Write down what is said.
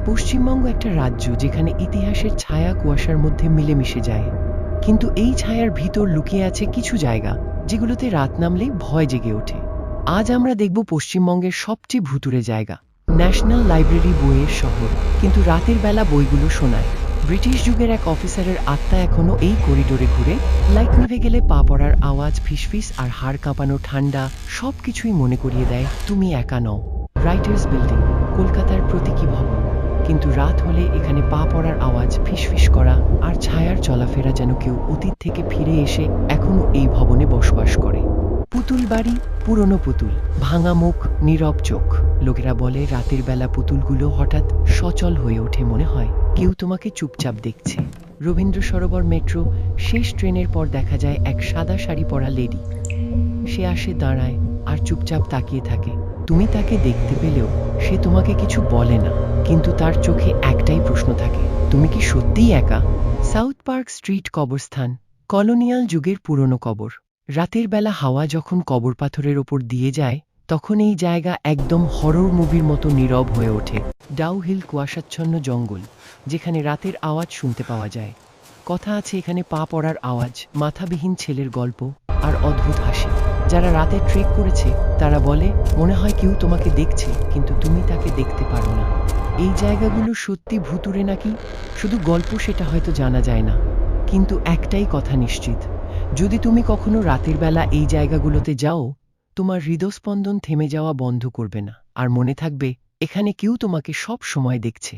পশ্চিমবঙ্গ একটা রাজ্য যেখানে ইতিহাসের ছায়া কুয়াশার মধ্যে মিলেমিশে যায়, কিন্তু এই ছায়ার ভিতর লুকিয়ে আছে কিছু জায়গা যেগুলোতে রাত নামলেই ভয় জেগে ওঠে। আজ আমরা দেখব পশ্চিমবঙ্গের সবচেয়ে ভুতুড়ে জায়গা, ন্যাশনাল লাইব্রেরি, বইয়ের শহর, কিন্তু রাতের বেলা বইগুলো শোনায়। ব্রিটিশ যুগের এক অফিসারের আত্মা এখনো এই করিডোরে ঘুরে। লাইট নিভে গেলে পা পড়ার আওয়াজ, ফিসফিস আর হাড় কাঁপানো ঠান্ডা সবকিছুই মনে করিয়ে দেয় তুমি একা নও। রাইটার্স বিল্ডিং, কলকাতার প্রতীকী ভবন, কিন্তু রাত হলে এখানে পা পড়ার আওয়াজ, ফিসফিস করা আর ছায়ার চলাফেরা, যেন কেউ অতীত থেকে ফিরে এসে এখনো এই ভবনে বসবাস করে। পুতুল বাড়ি, পুরনো পুতুল, ভাঙা মুখ, নীরব চোখ। লোকেরা বলে রাতের বেলা পুতুলগুলো হঠাৎ সচল হয়ে ওঠে, মনে হয় কেউ তোমাকে চুপচাপ দেখছে। রবীন্দ্র সরোবর মেট্রো, শেষ ট্রেনের পর দেখা যায় এক সাদা শাড়ি পরা লেডি। সে আসে, দাঁড়ায় আর চুপচাপ তাকিয়ে থাকে। তুমি তাকে দেখতে পেলেও সে তোমাকে কিছু বলে না, কিন্তু তার চোখে একটাই প্রশ্ন থাকে, তুমি কি সত্যিই একা? সাউথ পার্ক স্ট্রিট কবরস্থান, কলোনিয়াল যুগের পুরনো কবর। রাতের বেলা হাওয়া যখন কবর পাথরের ওপর দিয়ে যায়, তখন এই জায়গা একদম হরর মুভির মতো নীরব হয়ে ওঠে। ডাউ হিল, কুয়াশাচ্ছন্ন জঙ্গল, যেখানে রাতের আওয়াজ শুনতে পাওয়া যায়। কথা আছে এখানে পা পড়ার আওয়াজ, মাথাবিহীন ছেলের গল্প আর অদ্ভুত হাসি। যারা রাতে ট্রেক করেছে তারা বলে মনে হয় কেউ তোমাকে দেখছে, কিন্তু তুমি তাকে দেখতে পারো না। এই জায়গাগুলো সত্যি ভুতুড়ে নাকি শুধু গল্প, সেটা হয়তো জানা যায় না, কিন্তু একটাই কথা নিশ্চিত, যদি তুমি কখনো রাতের বেলা এই জায়গাগুলোতে যাও, তোমার হৃদস্পন্দন থেমে যাওয়া বন্ধ করবে না, আর মনে থাকবে এখানে কেউ তোমাকে সব সময় দেখছে।